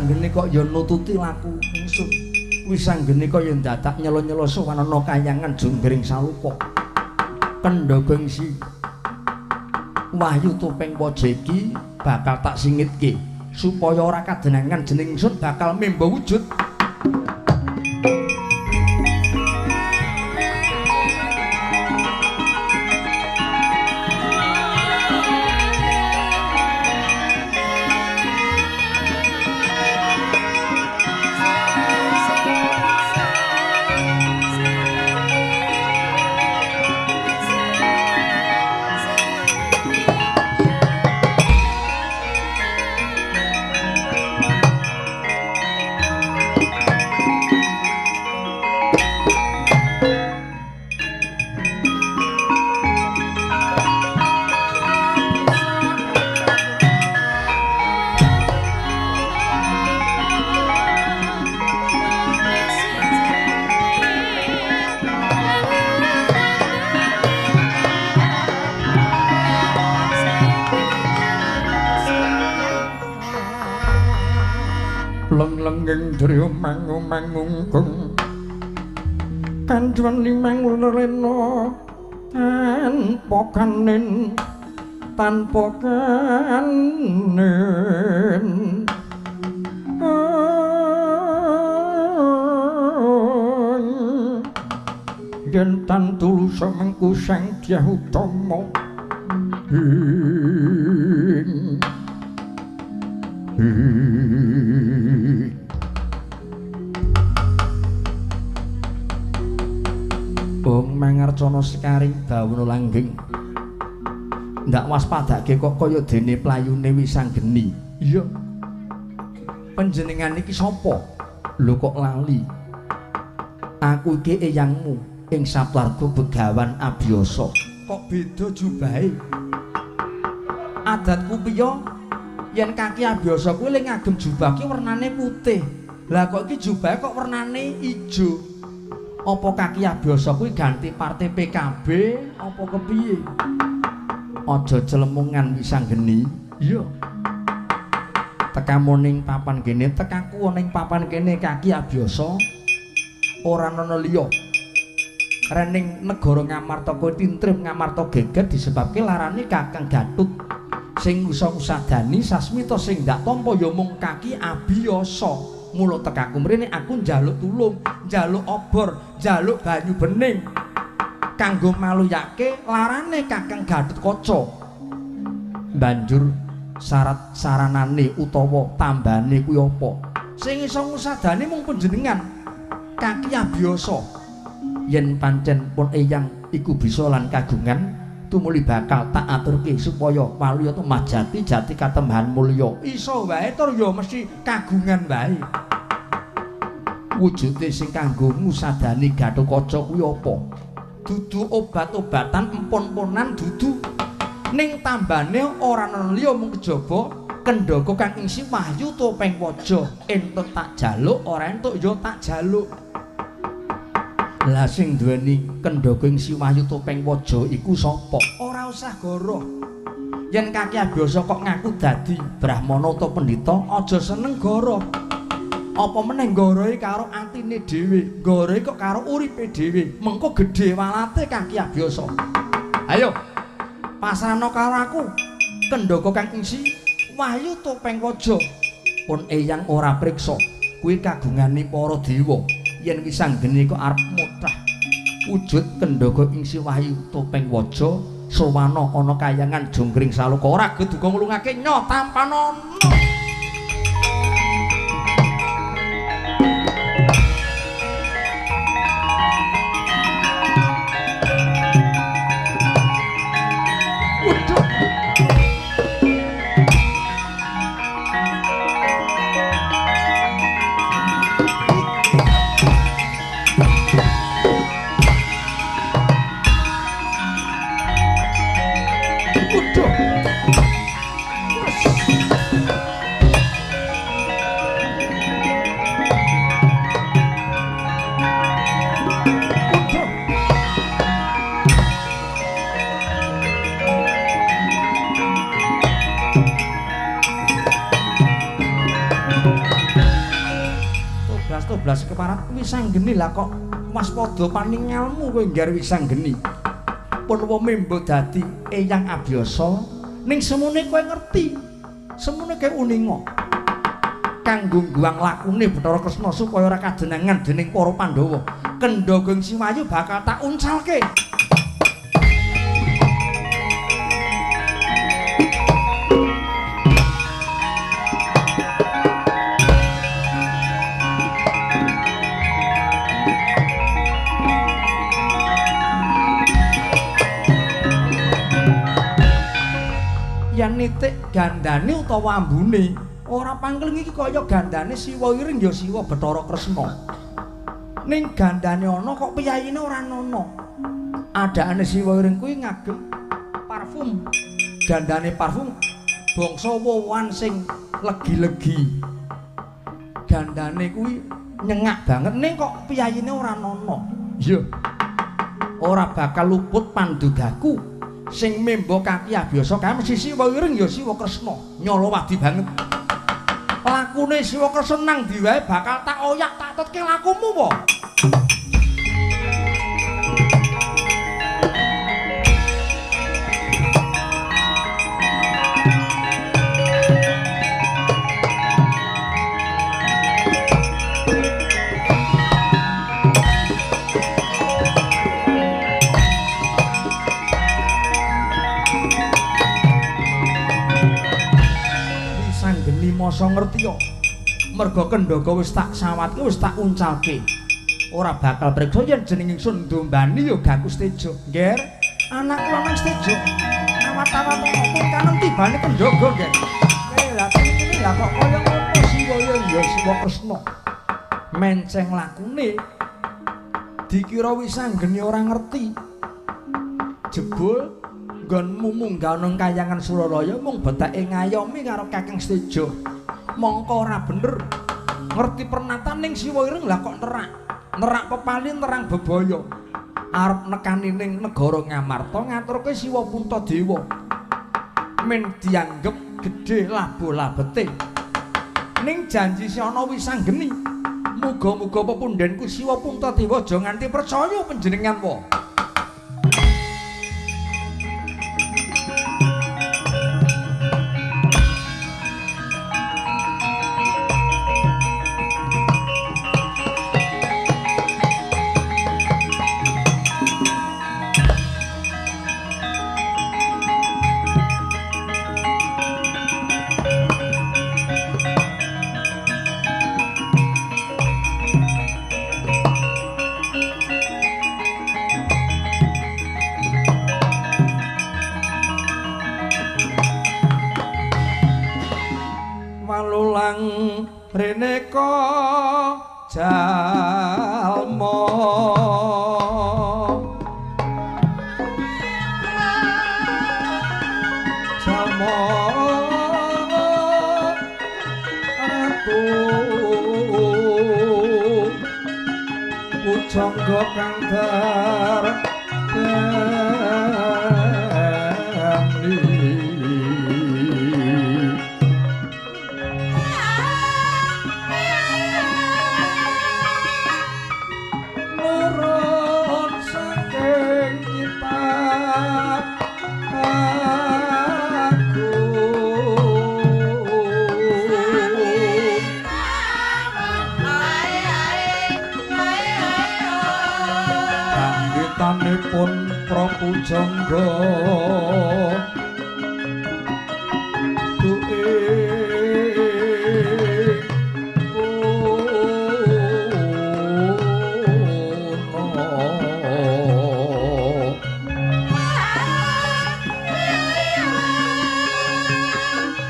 wisanggene kok ya nututi laku ingsun. Wisanggene kok ya dadak nyelo-nyelo sowan ana kayangan Jonggring Saluka. Kendhogong si Wahyu Topeng Waja iki bakal tak singitke supaya ora kadenangan jeneng ingsun bakal memba wujud. Lenglenging driya mangung-mangungkung kanjuan limang lelena tanpa kanen yen tan tulus mengku sang Dyah Utama Bong mangarcana sekaring dawana langgeng. Ndak waspadake kok kaya dene playune Wisanggeni. Iya. Panjenengan iki sapa? Lho kok lali. Aku iki eyangmu ing saplarga Begawan Abiyasa. Kok beda jubahe? Adatku piye? Yen kaki Abiyasa kuwi ling ngagem jubah ki wernane putih. Lah kok iki jubahe kok wernane ijo? Apa kaki Abiyasa kuwi ganti partai PKB apa kepiye? Aja celemungan Wisanggeni. Iya. Tekamu ning papan kene, tekaku ning papan kene kaki Abiyasa ora ana liya. Rening negara Ngamarta kowe tintrip Ngamarta geger disebabke larane Kakang Gatut. Sing usadani sasmita sing ndak tampa ya mung kaki Abiyasa. Mula tekaku mrene aku njaluk tulung, njaluk obor, njaluk banyu bening kanggo maluyake larane Kakang Gatotkaca. Banjur syarat saranane utawa tambane kuwi apa? Sing iso ngusadani mung panjenengan kaki Abiyasa. Yen pancen pun eyang iku bisa lan kagungan tumuli bakal tak aturke supaya waluya tumajati jati katembahan mulya. Iso wae tur ya mesti kagungan wae. Wujude sing kanggo ngusadani Gatotkaca kuwi apa? Dudu obat-obatan empon-emponan dudu. Ning tambane ora ana liya mung kejaba kendhaka kang isi Wahyu Topeng Waja. Entuk tak jaluk, ora entuk ya tak jaluk. Lah sing duweni kendhaka ing si Wahyu Topeng Waja iku sapa? Ora usah goroh. Yen kaki Abiyasa kok ngaku dadi brahmana utawa pendhita, aja seneng goroh. Apa meneh gorohe karo atine dhewe, gorohe kok karo uripe dhewe. Mengko gedhe walate kaki Abiyasa. Ayo, pasrahna karo aku. Kendhaka kang isi Wahyu Topeng Waja. Pun eyang ora priksa, kuwi kagungane para dewa. Yen Wisanggeni kok arep mutrah wujud kendhaka ing si Wahyu Topeng Waja sowana ana kayangan Jonggring Saluka ora geduga ngulungake nyo tampanono. blas keparat Wisanggeni lah kok waspada paningalmu kowe nggar Wisanggeni. Pun membo dadi eyang abiyasa ning semune kowe ngerti. Semune kowe uninga. Kanggo ngguang lakune Bathara Kresna supaya ora kajenengan dening para Pandhawa. Kendha Geng Siwayu bakal tak uncalke. Yen nitik gandane utawa ambune ora pangling iki kaya gandane Siwa Iring ya Siwa Bathara Kresna. Ning gandane ana kok piyayine ora ana. Adakane Siwa Iring kuwi ngagem parfum. Gandane parfum bangsa wowan sing legi-legi. Gandane kuwi nyengak banget ning kok piyayine ora ana. Iya. Ora bakal luput pandugaku. Sing memba kaki abiyasa kae mesti Siwa Iring ya Siwa Kresna. Nyala wadi banget. Lakune Siwa Kresna nang ndi wae bakal tak oyak tak tetke lakumu po. Masa ngerti yo. Merga Kendhaga wis tak sawatke wis tak uncalke. Ora bakal priksa yen jeneng ingsun ndombani yo Gakus Tejo. Nger, anakku ana Tejo. Awat-awat pun kanen tibane Kendhaga, Nger. Lah iki lah kok kaya ngono Siwa ya Siwa Kresna. Menceng lakune dikira Wisanggeni ora ngerti. Jebul nggonmu munggah nang Kahyangan Suralaya mung betake ngayomi karo Kakang Tejo. Mongko ora bener. Ngerti pernatan ning Siwa Iring lah kok nerak pepali nerang bebaya. Arep nekani ning negara Ngamarta ngaturke Siwa Puntadewa. Men dianggep gedhe labo-labete. Ning janji si ana Wisanggeni. Muga-muga pepundhenku Siwa Puntadewa aja nganti percaya panjenengan wae. Rene ko jalma ratu pujangga kang dar Pujangga duwe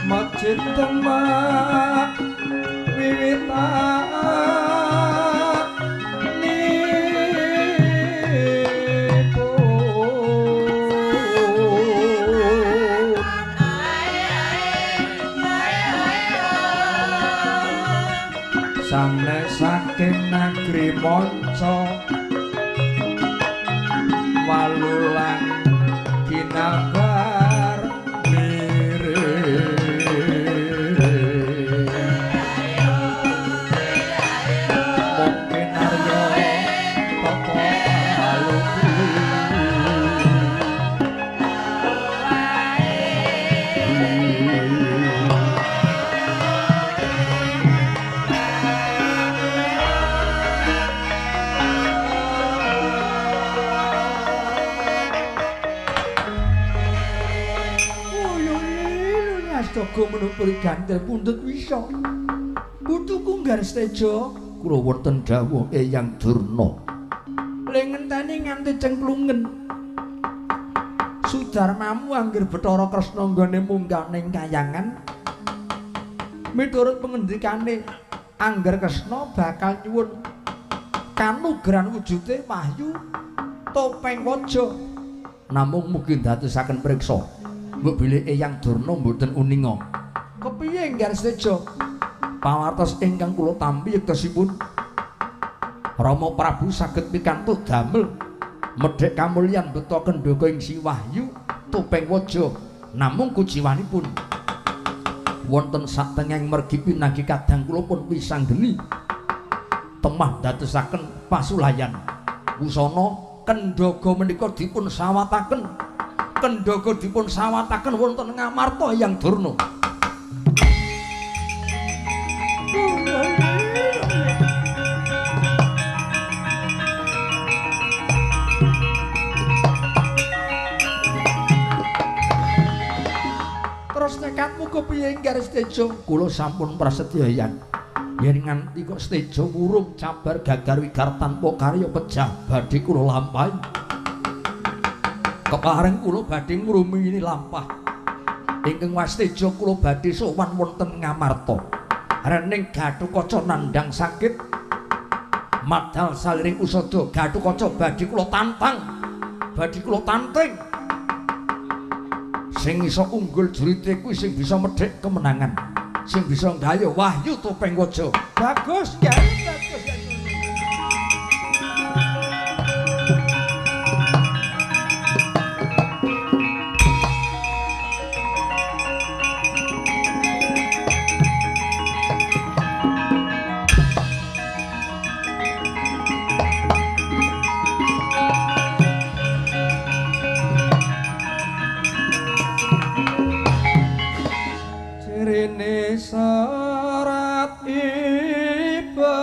masjid Demak wiwitan saking negeri Monco walulan kinabar mirip jaga menupuri gantel pundhut wisa. Putuku nggaris teja kula wonten dawuh Eyang Durna. Lengenteni nganti cengklungen. Sudarmamu anggere Bathara Kresna nggone munggah ning kayangan. Miturut pengendikane Angger Kresna bakal nyuwun kanugrahan wujude wahyu topeng waja. Namung mugi ndadosaken priksa. Mbok bilih Eyang Durna mboten uninga. Kepiye nggaris teja? Pawartos ingkang kula tampi yektosipun Rama Prabu saged pikantuk damel medhek kamulyan beta kendhaka ing Si Wahyu topeng waja. Namung kujiwanipun wonten satengahing mergi pinanggi kadang kula pun wisanggeni temah dadosaken pasulayan wusana kendhaga menika dipun sawataken. Kendhaga dipun sawataken wonten Ngamarta Eyang Durna. Terus nekatmu kepiye nggaris teja? Kula sampun prasetya Hyang. Yen nganti kok steja wurung cabar gagar wigar tanpa karya pejah badhe kula lampahi. Kepareng kula badhe ngrumiyini lampah. Ingkang wasteja kula badhe sowan wonten Ngamarta. Rening Gathukaca nandhang sakit. Madal saliring usada Gathukaca badhe kula tantang. Badhe kula tanting. Sing iso unggul jurite kuwi sing bisa medhek kemenangan. Sing bisa nggaya wahyu topeng waja. Bagus, ya, bagus. Serat iba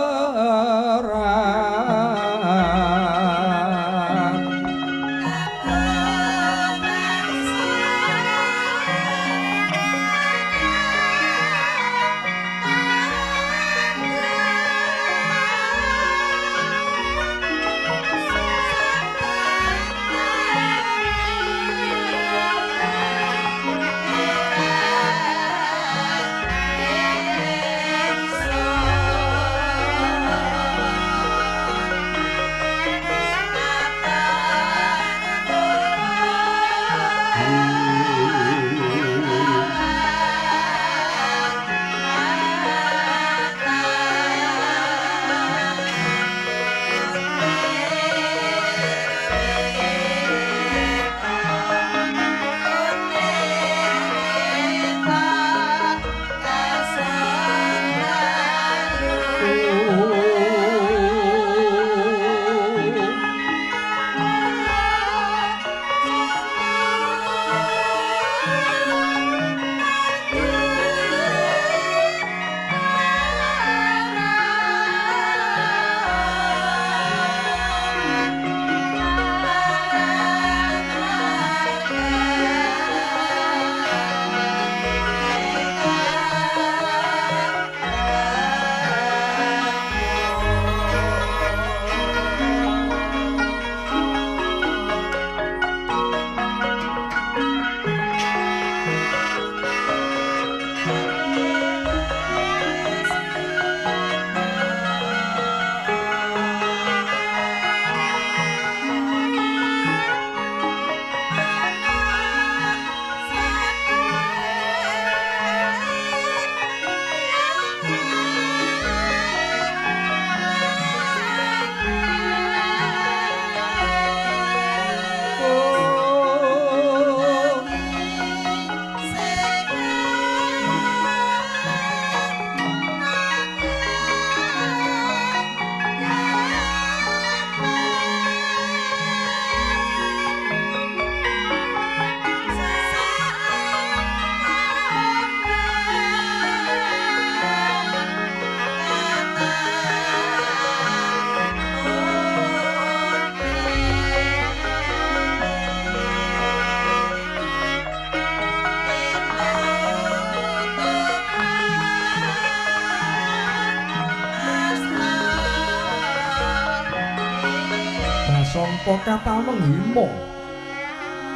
tanpa kata menghimo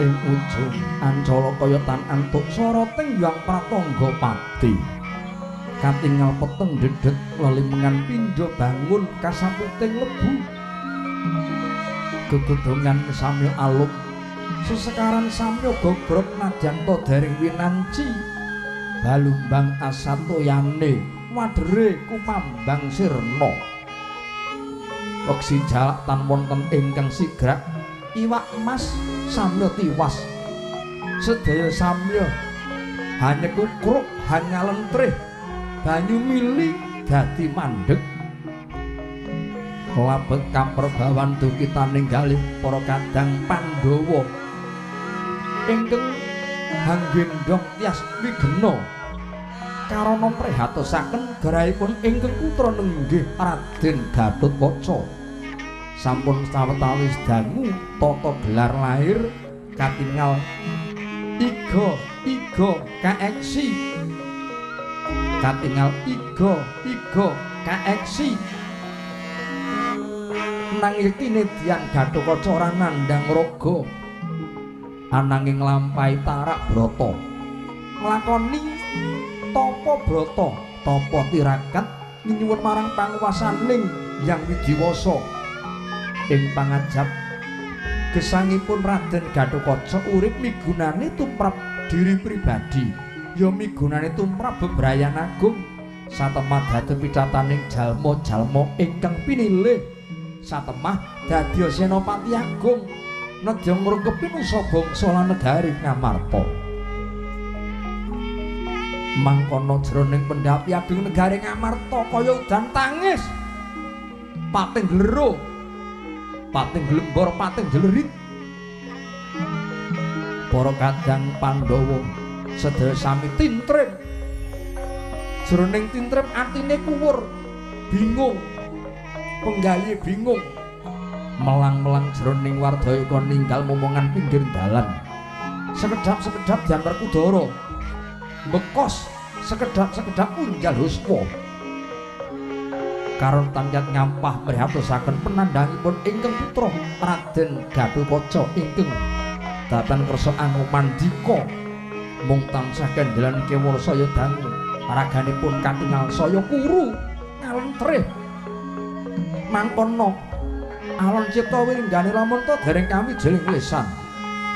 ing ujung ancala kaya tan antuk soroting yang pratangga pati katingal peteng dedet lelimengan pindha bangun kasaputing lebu gegudungan samya aluk sesekaran samya gogrok nadyan to dereng winanci balumbang asatoyane wadere kumambang sirna weksi jalak tan wonten ingkang sigrak iwak emas samya tiwas sedaya samya hanya kukruk hanya lentrih banyu mili dadi mandeg labet kaperbawan duki taninggalih para kadang Pandhawa ingkang hanggendhong tias wigena karana prihatosaken garahipun ingkang putra nenggih Raden Gatotkaca sampun sawetawis dangu tata gelar lahir katingal iga kaeksi katingal iga kaeksi nanging kinedyan Gatotkaca ora nandhang raga ananging lampahi tarak brata nglakoni tapa brata tapa tirakat nyuwun marang panguwasaning Hyang Widiwasa ing pangajap gesangipun Raden Gatotkaca urip migunani tumrap diri pribadi ya migunani tumrap bebrayan agung satemah dadi pitataning jalma-jalma ingkang pinilih satemah dadi senopati agung nedya ngrukepi nusa bangsa lan negari Ngamarta mangkono jroning pendhapi agung negari Ngamarta kaya udan tangis pating glero pating glembor pating jlerit para kadang Pandhawa sedaya sami tintrem jroning tintrem atine kuwur bingung penggawe bingung melang-melang jroning wardayaka ninggal momongan pinggir dalan sekedhap-sekedhap diantar kudara bekos sekedhap-sekedhap unjal huswa karon tanjat nyampah mrihatosaken penandhangipun ingkang putra Raden Gatotkaca ingkang datan kersa angumandika mung tansah kendhelan kewala saya dangu raganipun katingal saya kuru ngalentrih mangkono alon cipta winggane lamun to dereng kami jeling lisan